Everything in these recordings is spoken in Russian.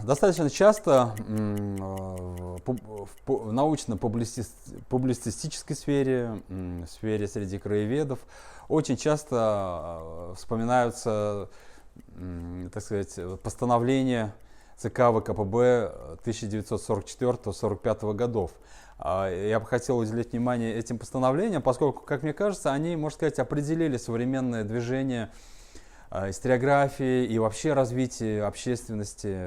Достаточно часто в научно-публицистической сфере, в сфере среди краеведов очень часто вспоминаются, так сказать, постановления ЦК ВКПБ 1944-1945 годов. Я бы хотел уделить внимание этим постановлениям, поскольку, как мне кажется, они, можно сказать, определили современное движение историографии и вообще развитие общественности,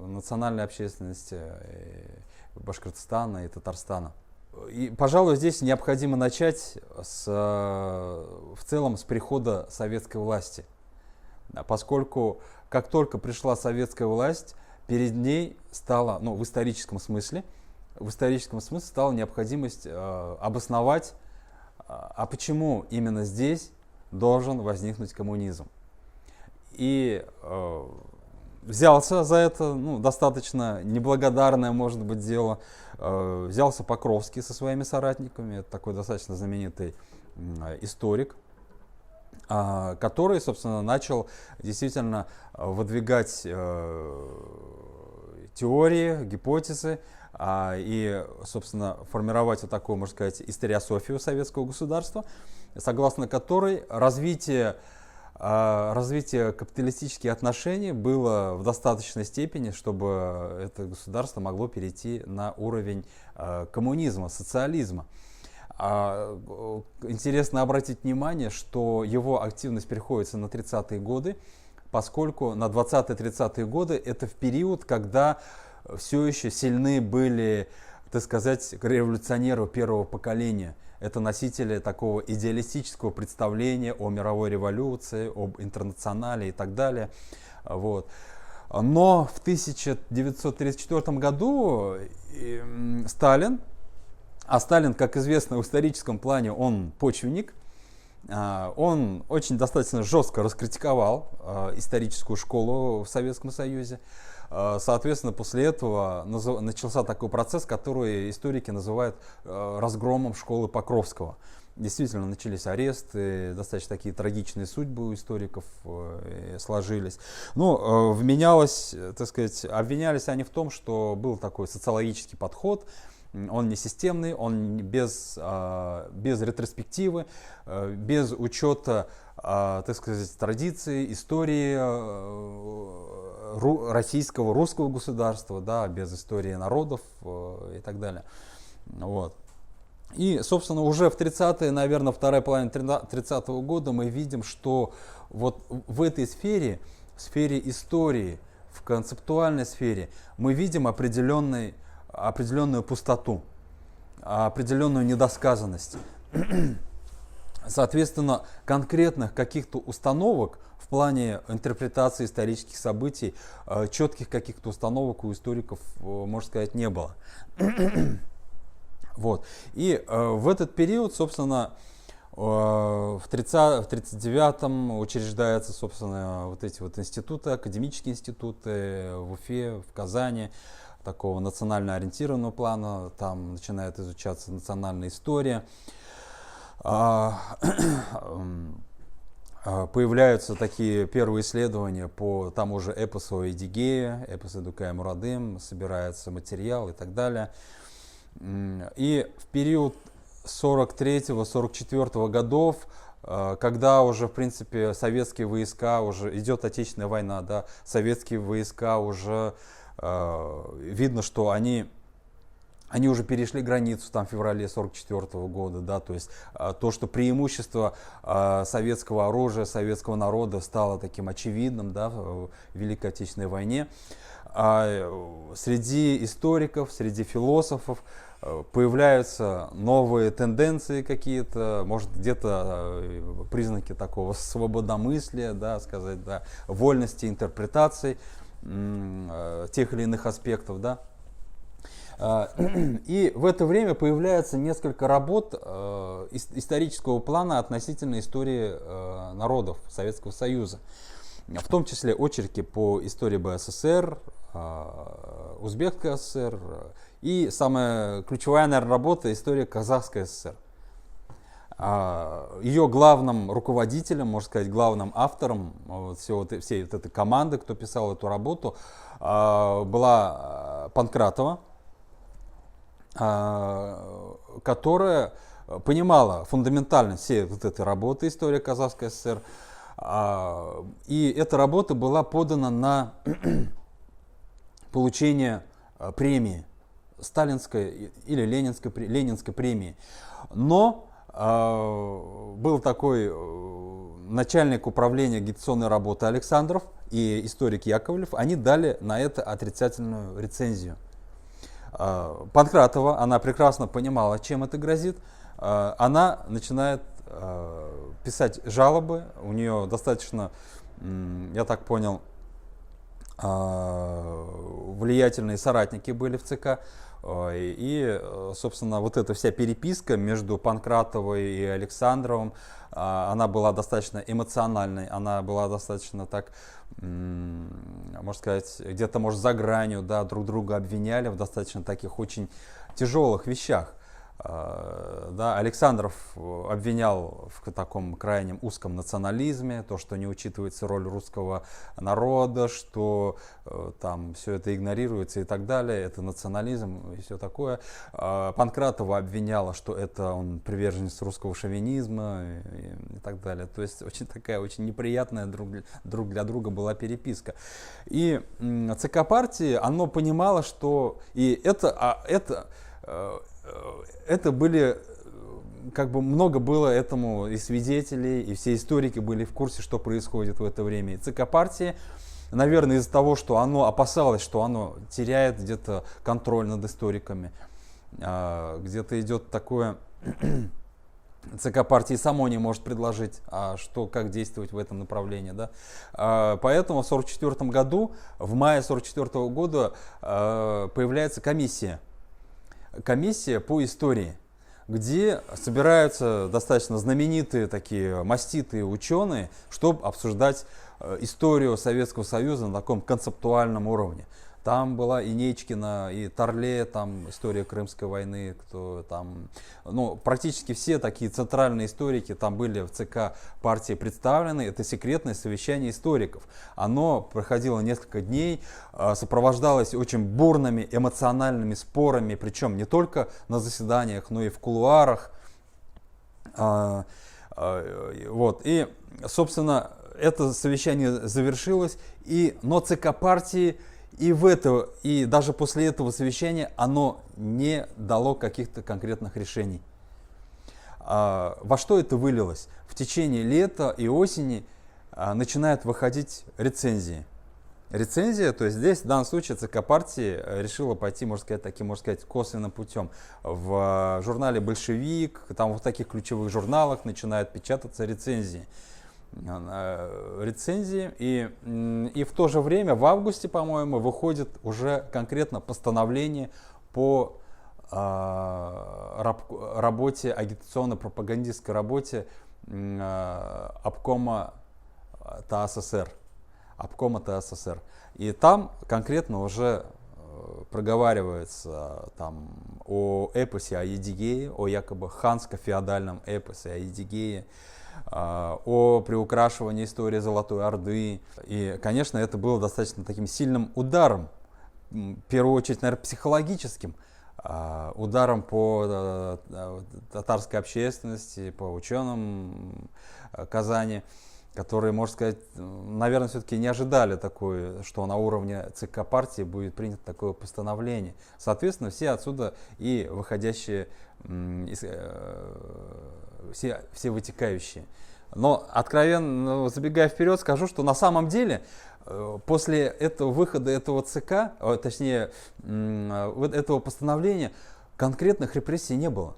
национальной общественности Башкортостана и Татарстана. И, пожалуй, здесь необходимо начать в целом с прихода советской власти, поскольку как только пришла советская власть, перед ней стала, в историческом смысле стала необходимость обосновать, почему именно здесь должен возникнуть коммунизм. И взялся за это, достаточно неблагодарное, может быть, дело, взялся Покровский со своими соратниками, это такой достаточно знаменитый историк, который, собственно, начал действительно выдвигать теории, гипотезы и, собственно, формировать вот такую, можно сказать, историософию советского государства, согласно которой развитие капиталистических отношений было в достаточной степени, чтобы это государство могло перейти на уровень коммунизма, социализма. Интересно обратить внимание, что его активность приходится на 30-е годы, поскольку на 20-30-е годы это в период, когда все еще сильны были, так сказать, революционеры первого поколения. Это носители такого идеалистического представления о мировой революции, об интернационале и так далее. Вот. Но в 1934 году Сталин, как известно в историческом плане, он почвенник, он очень достаточно жестко раскритиковал историческую школу в Советском Союзе. Соответственно, после этого начался такой процесс, который историки называют разгромом школы Покровского. Действительно, начались аресты, достаточно такие трагичные судьбы у историков сложились. Вменялось, так сказать, обвинялись они в том, что был такой социологический подход, он не системный, он без ретроспективы, без учета, так сказать, традиций, истории русского государства, да, без истории народов и так далее. Вот. И, собственно, уже в 30-е, наверное, вторая половина 30-го года мы видим, что вот в этой сфере, в сфере истории, в концептуальной сфере, мы видим определенную пустоту, определенную недосказанность. Соответственно, конкретных каких-то установок в плане интерпретации исторических событий, четких каких-то установок у историков, можно сказать, не было. Вот. И в этот период, собственно, в 1939-м учреждаются, собственно, вот эти вот институты, академические институты в Уфе, в Казани, такого национально ориентированного плана, там начинает изучаться национальная история. Появляются такие первые исследования по тому же эпосу Эдигея, эпосу Эдукая Мурадым, собирается материал и так далее. И в период 43-44 годов, когда уже, в принципе, советские войска, уже идет Отечественная война, да, советские войска уже, видно, что они уже перешли границу там, в феврале 1944 года, да, то есть то, что преимущество советского оружия, советского народа стало таким очевидным, да, в Великой Отечественной войне. Среди историков, среди философов появляются новые тенденции какие-то, может, где-то признаки такого свободомыслия, да, сказать, да, вольности интерпретаций тех или иных аспектов, да. И в это время появляется несколько работ исторического плана относительно истории народов Советского Союза, в том числе очерки по истории БССР, Узбекской ССР и самая ключевая, наверное, работа — история Казахской ССР. Ее главным руководителем, можно сказать, главным автором всей вот этой команды, кто писал эту работу, была Панкратова, которая понимала фундаментальность всей вот этой работы «История Казахской ССР». И эта работа была подана на получение премии, сталинской или ленинской премии. Но был такой начальник управления агитационной работы Александров и историк Яковлев, они дали на это отрицательную рецензию. Панкратова, она прекрасно понимала, чем это грозит, она начинает писать жалобы, у нее достаточно, я так понял, влиятельные соратники были в ЦК. И, собственно, вот эта вся переписка между Панкратовой и Александровым, она была достаточно эмоциональной, она была достаточно так, можно сказать, где-то, может, за гранью, да, друг друга обвиняли в достаточно таких очень тяжелых вещах. Да, Александров обвинял в таком крайнем узком национализме, то, что не учитывается роль русского народа, что там все это игнорируется и так далее, это национализм и все такое. Панкратова обвиняла, что это он приверженец русского шовинизма и так далее. То есть очень такая, очень неприятная друг для друга была переписка. И ЦК партии, оно понимало, что и это были, как бы много было этому и свидетелей, и все историки были в курсе, что происходит в это время. И ЦК партии, наверное, из-за того, что оно опасалось, что оно теряет где-то контроль над историками, где-то идет такое, ЦК партии само не может предложить, как действовать в этом направлении. Да? Поэтому в 1944 году, в мае 1944 года появляется комиссия по истории, где собираются достаточно знаменитые такие маститые ученые, чтобы обсуждать историю Советского Союза на таком концептуальном уровне. Там была и Нечкина, и Торле, там история Крымской войны, практически все такие центральные историки там были в ЦК партии представлены. Это секретное совещание историков. Оно проходило несколько дней, сопровождалось очень бурными эмоциональными спорами, причем не только на заседаниях, но и в кулуарах. И, собственно, это совещание завершилось, но ЦК партии и даже после этого совещания оно не дало каких-то конкретных решений. Во что это вылилось? В течение лета и осени начинают выходить рецензии. Рецензия, то есть здесь в данном случае ЦК партии решила пойти, можно сказать, таким, косвенным путем. В журнале «Большевик», там в таких ключевых журналах начинают печататься рецензии. И в то же время в августе, по-моему, выходит уже конкретно постановление по работе, агитационно-пропагандистской работе обкома ТАССР. И там конкретно уже проговаривается о эпосе о Едигее, о якобы ханско-феодальном эпосе о Едигее, о приукрашивании истории Золотой Орды. И, конечно, это было достаточно таким сильным ударом, в первую очередь, наверное, психологическим, ударом по татарской общественности, по ученым Казани, которые, можно сказать, наверное, все-таки не ожидали такое, что на уровне ЦК партии будет принято такое постановление. Соответственно, все отсюда и выходящие, все вытекающие. Но, откровенно, забегая вперед, скажу, что на самом деле после этого выхода этого ЦК, точнее, этого постановления, конкретных репрессий не было.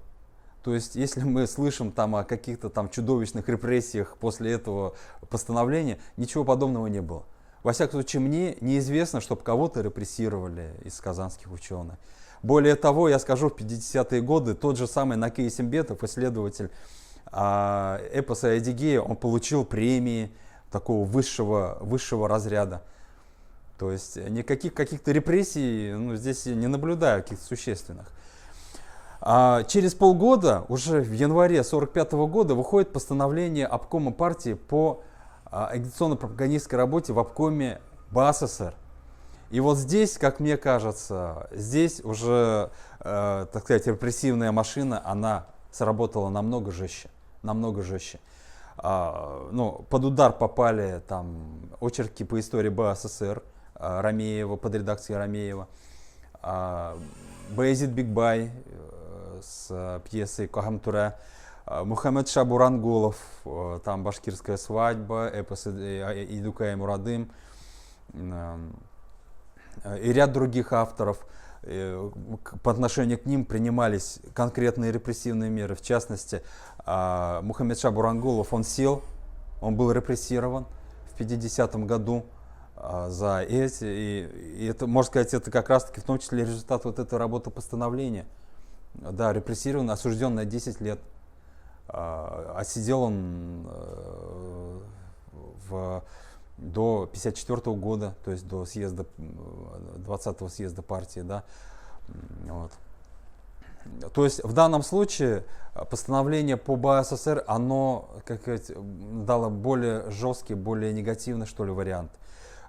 То есть, если мы слышим о каких-то чудовищных репрессиях после этого постановления, ничего подобного не было. Во всяком случае, мне неизвестно, чтобы кого-то репрессировали из казанских ученых. Более того, я скажу, в 50-е годы тот же самый Накей Сембетов, исследователь эпоса Едигея, он получил премии такого высшего разряда. То есть никаких каких-то репрессий здесь не наблюдаю, каких-то существенных. А через полгода, уже в январе 1945 года, выходит постановление обкома партии по агитационно-пропагандистской работе в обкоме БАССР. И вот здесь, как мне кажется, здесь уже, так сказать, репрессивная машина, она сработала намного жестче, намного жестче. Ну, под удар попали там очерки по истории БАССР Рамеева, под редакцией Рамеева, Баязид Бигбай с пьесой «Кахамтура», Мухаммед Шабуранголов, там «Башкирская свадьба», эпос Идукай Мурадым, и ряд других авторов. По отношению к ним принимались конкретные репрессивные меры. В частности, Мухаммед Шабуранголов, он сел, он был репрессирован в 50-м году за эти. И это, можно сказать, это как раз-таки в том числе результат вот этой работы постановления. Да, репрессирован, осужден на 10 лет. Отсидел он до 1954 года, то есть до съезда, 20-го съезда партии. Да. Вот. То есть в данном случае постановление по БАССР, оно, как сказать, дало более жесткий, более негативный, что ли, вариант.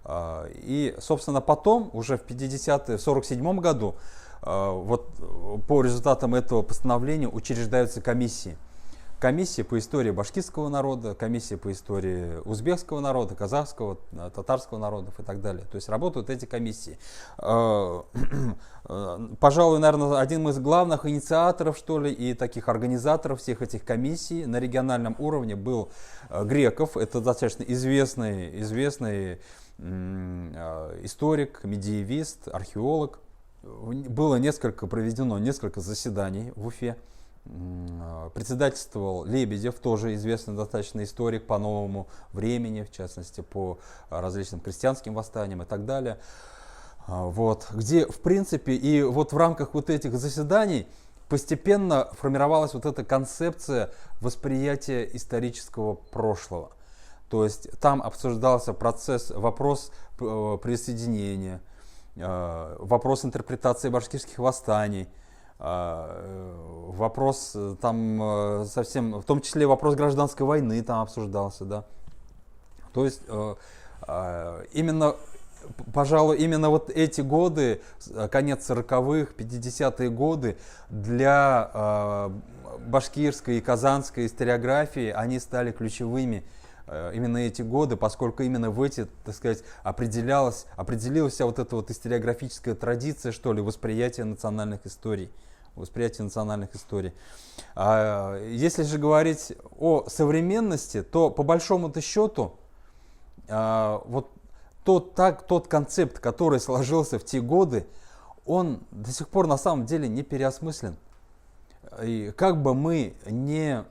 И, собственно, потом, уже в 1947 году, вот по результатам этого постановления учреждаются комиссии. Комиссия по истории башкирского народа, комиссия по истории узбекского народа, казахского, татарского народов и так далее. То есть работают эти комиссии. Пожалуй, наверное, один из главных инициаторов, что ли, и таких организаторов всех этих комиссий на региональном уровне был Греков. Это достаточно известный историк, медиевист, археолог. Было проведено несколько заседаний в Уфе. Председательствовал Лебедев, тоже известный достаточно историк по новому времени, в частности по различным крестьянским восстаниям и так далее. Вот, где, в принципе, и вот в рамках вот этих заседаний постепенно формировалась вот эта концепция восприятия исторического прошлого. То есть там обсуждался вопрос присоединения, вопрос интерпретации башкирских восстаний, вопрос там совсем, в том числе вопрос гражданской войны там обсуждался, да. То есть пожалуй, именно вот эти годы, конец 40-х, 50-е годы для башкирской и казанской историографии, они стали ключевыми. Именно эти годы, поскольку именно в эти, так сказать, определилась вся вот эта вот историографическая традиция, что ли, восприятия национальных историй. Если же говорить о современности, то по большому-то счету вот тот концепт, который сложился в те годы, он до сих пор на самом деле не переосмыслен. И как бы мы не,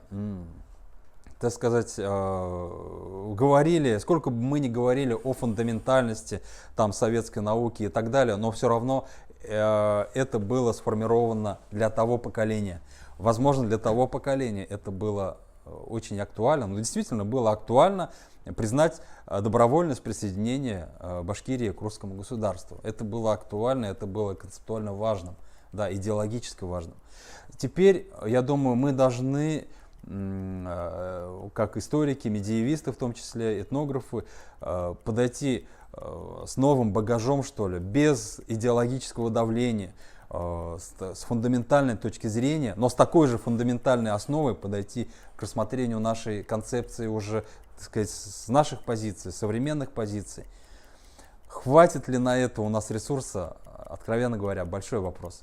так сказать, говорили, сколько бы мы ни говорили о фундаментальности там, советской науки и так далее, но все равно это было сформировано для того поколения. Возможно, для того поколения это было очень актуально, но действительно было актуально признать добровольность присоединения Башкирии к русскому государству. Это было актуально, это было концептуально важным, да, идеологически важным. Теперь, я думаю, мы должны, как историки, медиевисты, в том числе этнографы, подойти с новым багажом, что ли, без идеологического давления, с фундаментальной точки зрения, но с такой же фундаментальной основой подойти к рассмотрению нашей концепции уже, так сказать, с наших позиций, современных позиций. Хватит ли на это у нас ресурса? Откровенно говоря, большой вопрос.